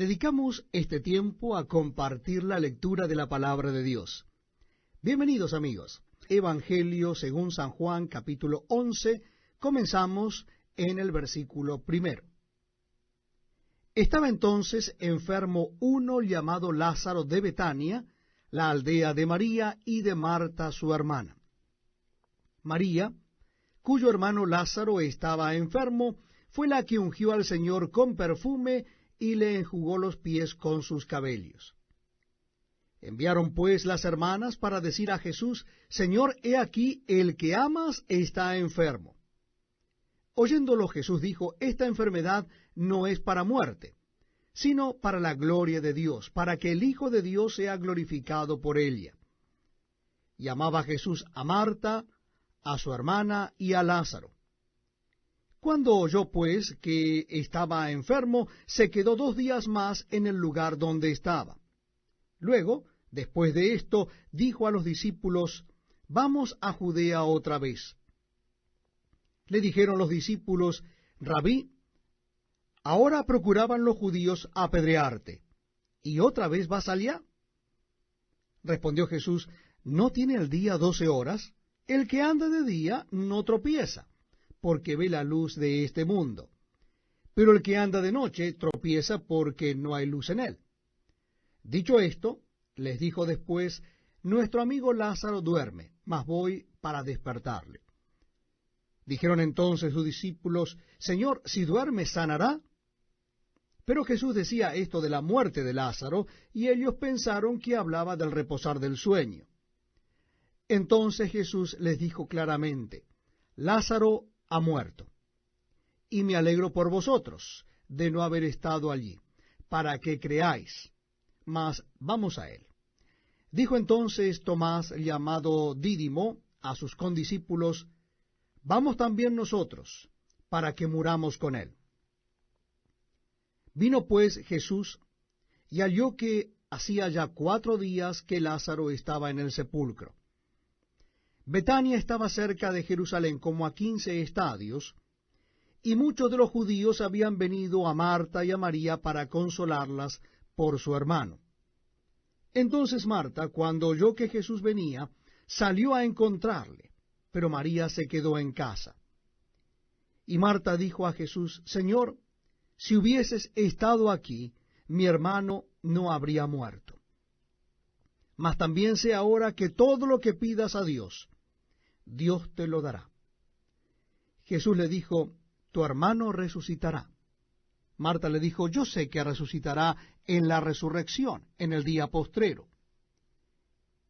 Dedicamos este tiempo a compartir la lectura de la palabra de Dios. Bienvenidos amigos. Evangelio según San Juan, capítulo 11. Comenzamos en el versículo 1. Estaba entonces enfermo uno llamado Lázaro de Betania, la aldea de María y de Marta su hermana. María, cuyo hermano Lázaro estaba enfermo, fue la que ungió al Señor con perfume y le enjugó los pies con sus cabellos. Enviaron pues las hermanas para decir a Jesús: Señor, he aquí, el que amas está enfermo. Oyéndolo Jesús dijo: Esta enfermedad no es para muerte, sino para la gloria de Dios, para que el Hijo de Dios sea glorificado por ella. Y amaba Jesús a Marta, a su hermana y a Lázaro. Cuando oyó pues que estaba enfermo, se quedó 2 días más en el lugar donde estaba. Luego, después de esto, dijo a los discípulos: Vamos a Judea otra vez. Le dijeron los discípulos: Rabí, ahora procuraban los judíos apedrearte, ¿y otra vez vas allá? Respondió Jesús: ¿No tiene el día 12 horas? El que anda de día no tropieza, porque ve la luz de este mundo. Pero el que anda de noche tropieza porque no hay luz en él. Dicho esto, les dijo después: Nuestro amigo Lázaro duerme, mas voy para despertarle. Dijeron entonces sus discípulos: Señor, si duerme, ¿sanará? Pero Jesús decía esto de la muerte de Lázaro, y ellos pensaron que hablaba del reposar del sueño. Entonces Jesús les dijo claramente: Lázaro ha muerto, y me alegro por vosotros de no haber estado allí, para que creáis. Mas vamos a él. Dijo entonces Tomás, llamado Dídimo, a sus condiscípulos: Vamos también nosotros, para que muramos con él. Vino pues Jesús, y halló que hacía ya 4 días que Lázaro estaba en el sepulcro. Betania estaba cerca de Jerusalén, como a 15 estadios, y muchos de los judíos habían venido a Marta y a María para consolarlas por su hermano. Entonces Marta, cuando oyó que Jesús venía, salió a encontrarle, pero María se quedó en casa. Y Marta dijo a Jesús: Señor, si hubieses estado aquí, mi hermano no habría muerto. Mas también sé ahora que todo lo que pidas a Dios, Dios te lo dará. Jesús le dijo: Tu hermano resucitará. Marta le dijo: Yo sé que resucitará en la resurrección, en el día postrero.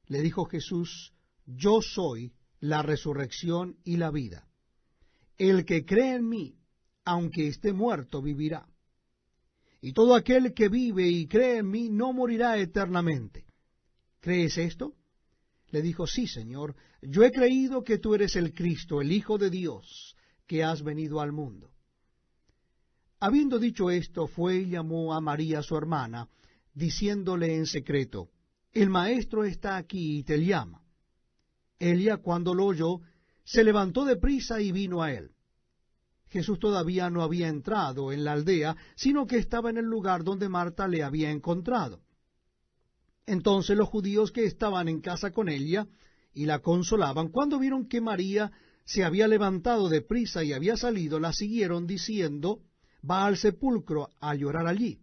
Le dijo Jesús: Yo soy la resurrección y la vida. El que cree en mí, aunque esté muerto, vivirá. Y todo aquel que vive y cree en mí no morirá eternamente. ¿Crees esto? Le dijo: Sí, Señor, yo he creído que tú eres el Cristo, el Hijo de Dios, que has venido al mundo. Habiendo dicho esto, fue y llamó a María su hermana, diciéndole en secreto: El Maestro está aquí y te llama. Ella, cuando lo oyó, se levantó de prisa y vino a él. Jesús todavía no había entrado en la aldea, sino que estaba en el lugar donde Marta le había encontrado. Entonces los judíos que estaban en casa con ella y la consolaban, cuando vieron que María se había levantado de prisa y había salido, la siguieron diciendo: Va al sepulcro a llorar allí.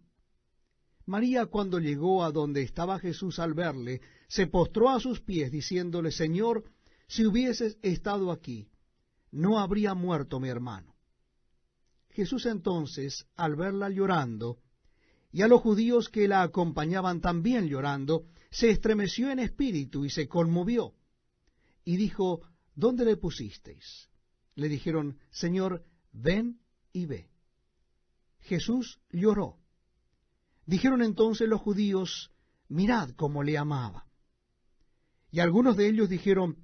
María, cuando llegó a donde estaba Jesús, al verle, se postró a sus pies, diciéndole: Señor, si hubieses estado aquí, no habría muerto mi hermano. Jesús entonces, al verla llorando, y a los judíos que la acompañaban también llorando, se estremeció en espíritu y se conmovió, y dijo: ¿Dónde le pusisteis? Le dijeron: Señor, ven y ve. Jesús lloró. Dijeron entonces los judíos: Mirad cómo le amaba. Y algunos de ellos dijeron: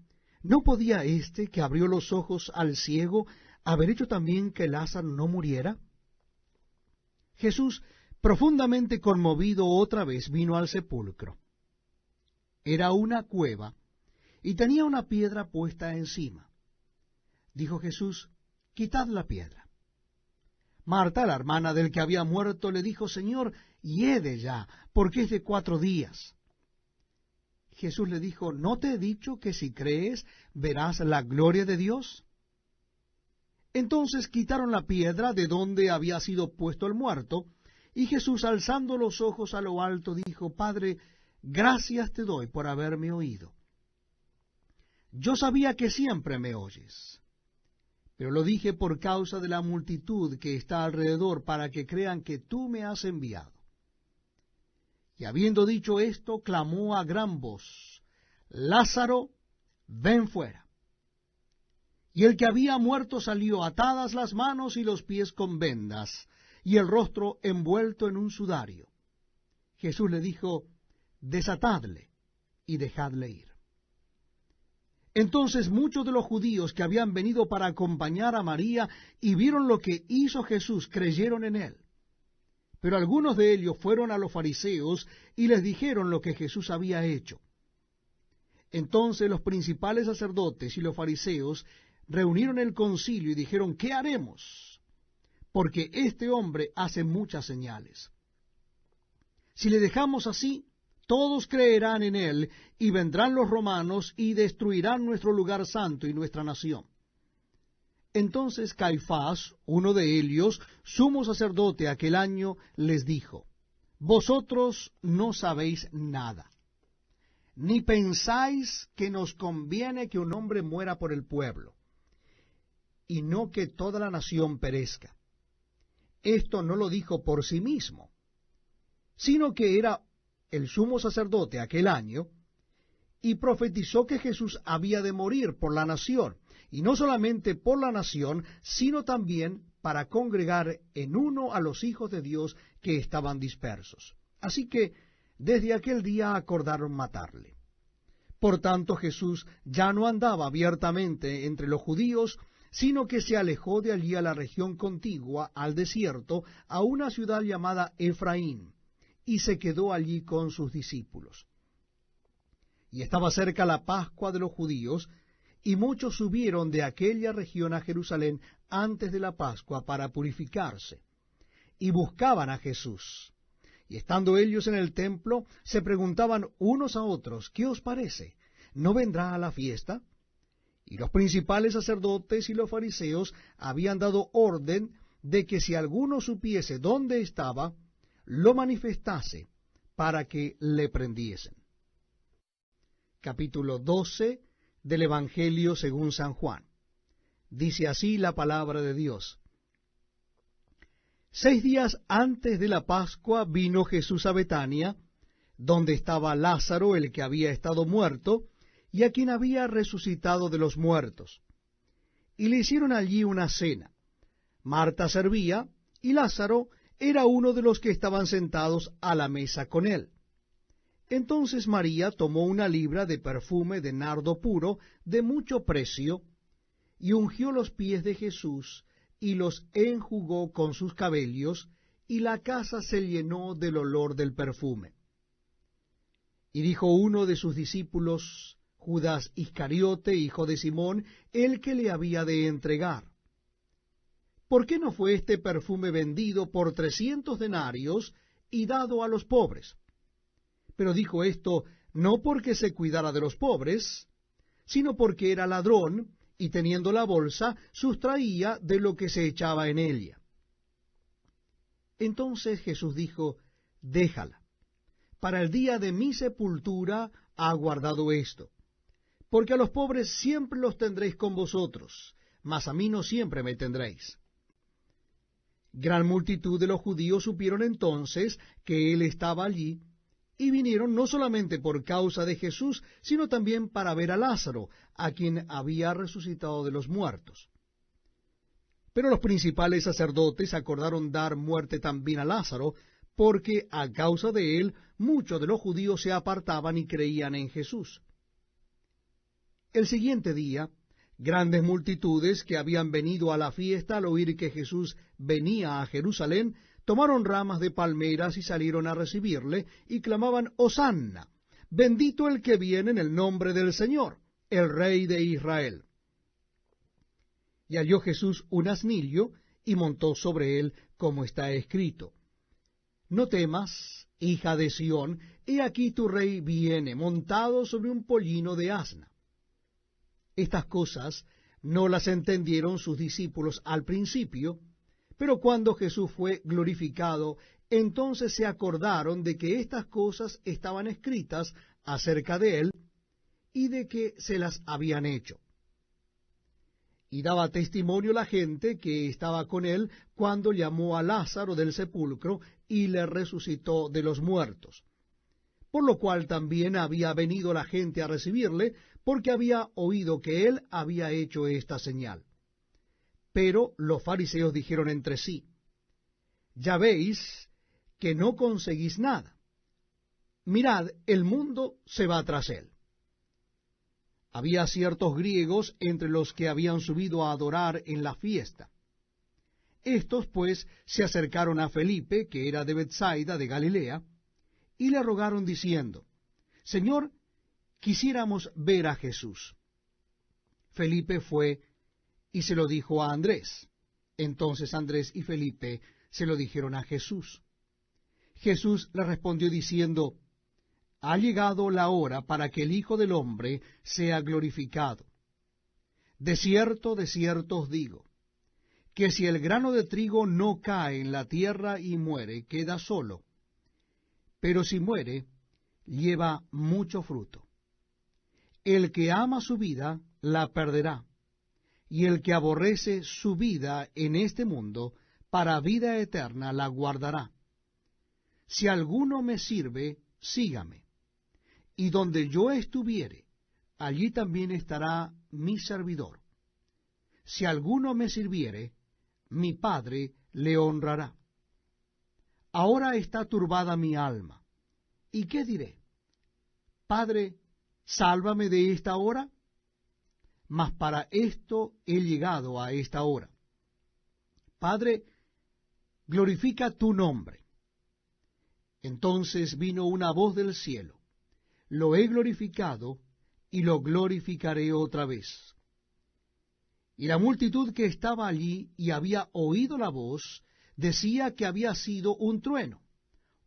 ¿No podía éste, que abrió los ojos al ciego, haber hecho también que Lázaro no muriera? Jesús, profundamente conmovido, otra vez vino al sepulcro. Era una cueva, y tenía una piedra puesta encima. Dijo Jesús: Quitad la piedra. Marta, la hermana del que había muerto, le dijo: Señor, hiede ya, porque es de 4 días. Jesús le dijo, ¿no te he dicho que si crees verás la gloria de Dios? Entonces quitaron la piedra de donde había sido puesto el muerto, y Jesús, alzando los ojos a lo alto, dijo, Padre, gracias te doy por haberme oído. Yo sabía que siempre me oyes, pero lo dije por causa de la multitud que está alrededor, para que crean que tú me has enviado. Y habiendo dicho esto, clamó a gran voz, Lázaro, ven fuera. Y el que había muerto salió, atadas las manos y los pies con vendas, y el rostro envuelto en un sudario. Jesús le dijo, desatadle y dejadle ir. Entonces muchos de los judíos que habían venido para acompañar a María y vieron lo que hizo Jesús, creyeron en él. Pero algunos de ellos fueron a los fariseos y les dijeron lo que Jesús había hecho. Entonces los principales sacerdotes y los fariseos reunieron el concilio y dijeron, ¿qué haremos? Porque este hombre hace muchas señales. Si le dejamos así, todos creerán en él, y vendrán los romanos y destruirán nuestro lugar santo y nuestra nación. Entonces Caifás, uno de ellos, sumo sacerdote aquel año, les dijo, vosotros no sabéis nada, ni pensáis que nos conviene que un hombre muera por el pueblo, y no que toda la nación perezca. Esto no lo dijo por sí mismo, sino que era el sumo sacerdote aquel año, y profetizó que Jesús había de morir por la nación, y no solamente por la nación, sino también para congregar en uno a los hijos de Dios que estaban dispersos. Así que desde aquel día acordaron matarle. Por tanto, Jesús ya no andaba abiertamente entre los judíos, sino que se alejó de allí a la región contigua, al desierto, a una ciudad llamada Efraín, y se quedó allí con sus discípulos. Y estaba cerca la Pascua de los judíos, y muchos subieron de aquella región a Jerusalén antes de la Pascua para purificarse, y buscaban a Jesús. Y estando ellos en el templo, se preguntaban unos a otros, ¿qué os parece? ¿No vendrá a la fiesta? Y los principales sacerdotes y los fariseos habían dado orden de que si alguno supiese dónde estaba, lo manifestase para que le prendiesen. Capítulo 12 del Evangelio según San Juan. Dice así la palabra de Dios. 6 días antes de la Pascua vino Jesús a Betania, donde estaba Lázaro, el que había estado muerto, y a quien había resucitado de los muertos. Y le hicieron allí una cena. Marta servía, y Lázaro era uno de los que estaban sentados a la mesa con él. Entonces María tomó una libra de perfume de nardo puro, de mucho precio, y ungió los pies de Jesús, y los enjugó con sus cabellos, y la casa se llenó del olor del perfume. Y dijo uno de sus discípulos, Judas Iscariote, hijo de Simón, el que le había de entregar, ¿por qué no fue este perfume vendido por 300 denarios y dado a los pobres? Pero dijo esto no porque se cuidara de los pobres, sino porque era ladrón, y teniendo la bolsa, sustraía de lo que se echaba en ella. Entonces Jesús dijo, déjala, para el día de mi sepultura ha guardado esto, porque a los pobres siempre los tendréis con vosotros, mas a mí no siempre me tendréis. Gran multitud de los judíos supieron entonces que él estaba allí, y vinieron no solamente por causa de Jesús, sino también para ver a Lázaro, a quien había resucitado de los muertos. Pero los principales sacerdotes acordaron dar muerte también a Lázaro, porque a causa de él muchos de los judíos se apartaban y creían en Jesús. El siguiente día, grandes multitudes que habían venido a la fiesta al oír que Jesús venía a Jerusalén, tomaron ramas de palmeras y salieron a recibirle, y clamaban, Hosanna, bendito el que viene en el nombre del Señor, el Rey de Israel. Y halló Jesús un asnillo, y montó sobre él, como está escrito, no temas, hija de Sión, he aquí tu rey viene, montado sobre un pollino de asna. Estas cosas no las entendieron sus discípulos al principio, pero cuando Jesús fue glorificado, entonces se acordaron de que estas cosas estaban escritas acerca de él, y de que se las habían hecho. Y daba testimonio la gente que estaba con él cuando llamó a Lázaro del sepulcro y le resucitó de los muertos. Por lo cual también había venido la gente a recibirle, porque había oído que él había hecho esta señal. Pero los fariseos dijeron entre sí: ya veis que no conseguís nada. Mirad, el mundo se va tras él. Había ciertos griegos entre los que habían subido a adorar en la fiesta. Estos, pues, se acercaron a Felipe, que era de Betsaida, de Galilea, y le rogaron diciendo: Señor, quisiéramos ver a Jesús. Felipe fue y se lo dijo a Andrés. Entonces Andrés y Felipe se lo dijeron a Jesús. Jesús le respondió diciendo: ha llegado la hora para que el Hijo del Hombre sea glorificado. De cierto os digo, que si el grano de trigo no cae en la tierra y muere, queda solo, pero si muere, lleva mucho fruto. El que ama su vida, la perderá, y el que aborrece su vida en este mundo, para vida eterna la guardará. Si alguno me sirve, sígame. Y donde yo estuviere, allí también estará mi servidor. Si alguno me sirviere, mi Padre le honrará. Ahora está turbada mi alma. ¿Y qué diré? Padre, sálvame de esta hora. Mas para esto he llegado a esta hora. Padre, glorifica tu nombre. Entonces vino una voz del cielo: lo he glorificado, y lo glorificaré otra vez. Y la multitud que estaba allí y había oído la voz, decía que había sido un trueno.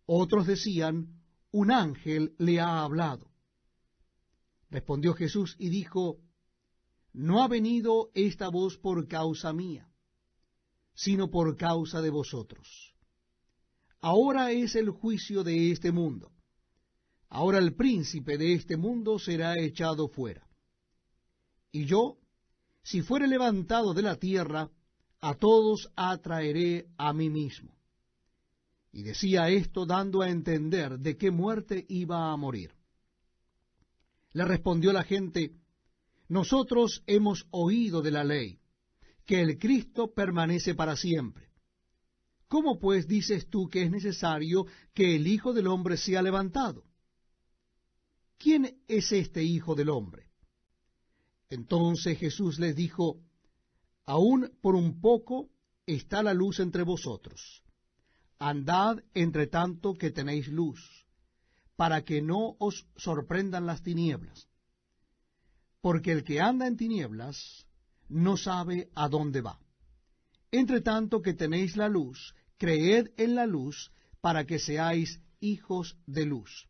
Otros decían: un ángel le ha hablado. Respondió Jesús y dijo: no ha venido esta voz por causa mía, sino por causa de vosotros. Ahora es el juicio de este mundo. Ahora el príncipe de este mundo será echado fuera. Y yo, si fuere levantado de la tierra, a todos atraeré a mí mismo. Y decía esto dando a entender de qué muerte iba a morir. Le respondió la gente: nosotros hemos oído de la ley, que el Cristo permanece para siempre. ¿Cómo pues dices tú que es necesario que el Hijo del Hombre sea levantado? ¿Quién es este Hijo del Hombre? Entonces Jesús les dijo: aún por un poco está la luz entre vosotros. Andad entre tanto que tenéis luz, para que no os sorprendan las tinieblas. Porque el que anda en tinieblas no sabe a dónde va. Entre tanto que tenéis la luz, creed en la luz, para que seáis hijos de luz.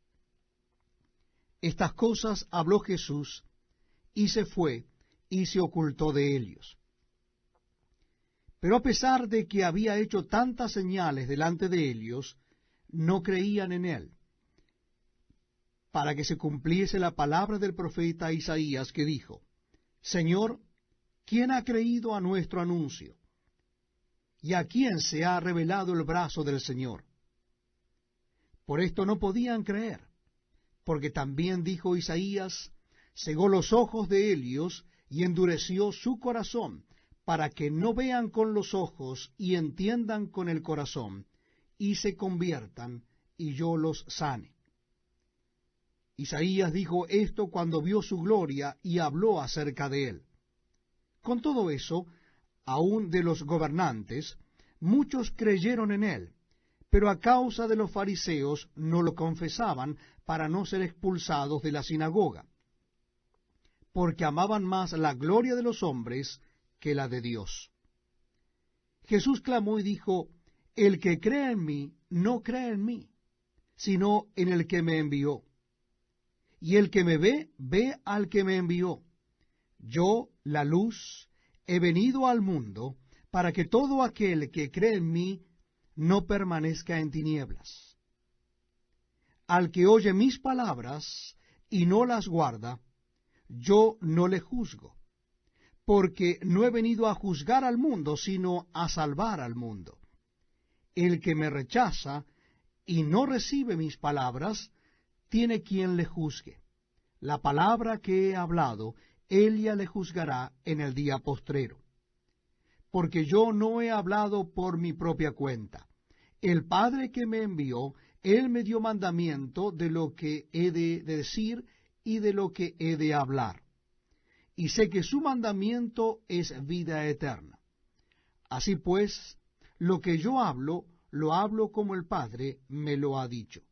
Estas cosas habló Jesús, y se fue, y se ocultó de ellos. Pero a pesar de que había hecho tantas señales delante de ellos, no creían en él, para que se cumpliese la palabra del profeta Isaías, que dijo: Señor, ¿quién ha creído a nuestro anuncio? ¿Y a quién se ha revelado el brazo del Señor? Por esto no podían creer, porque también dijo Isaías: cegó los ojos de ellos y endureció su corazón, para que no vean con los ojos y entiendan con el corazón, y se conviertan, y yo los sane. Isaías dijo esto cuando vio su gloria y habló acerca de él. Con todo eso, aun de los gobernantes, muchos creyeron en él, pero a causa de los fariseos no lo confesaban, para no ser expulsados de la sinagoga, porque amaban más la gloria de los hombres que la de Dios. Jesús clamó y dijo: El que cree en mí, no cree en mí, sino en el que me envió. Y el que me ve, ve al que me envió. Yo, la luz, he venido al mundo para que todo aquel que cree en mí no permanezca en tinieblas. Al que oye mis palabras y no las guarda, yo no le juzgo, porque no he venido a juzgar al mundo, sino a salvar al mundo. El que me rechaza y no recibe mis palabras, tiene quien le juzgue. La palabra que he hablado, ella le juzgará en el día postrero. Porque yo no he hablado por mi propia cuenta. El Padre que me envió, Él me dio mandamiento de lo que he de decir y de lo que he de hablar. Y sé que su mandamiento es vida eterna. Así pues, lo que yo hablo, lo hablo como el Padre me lo ha dicho.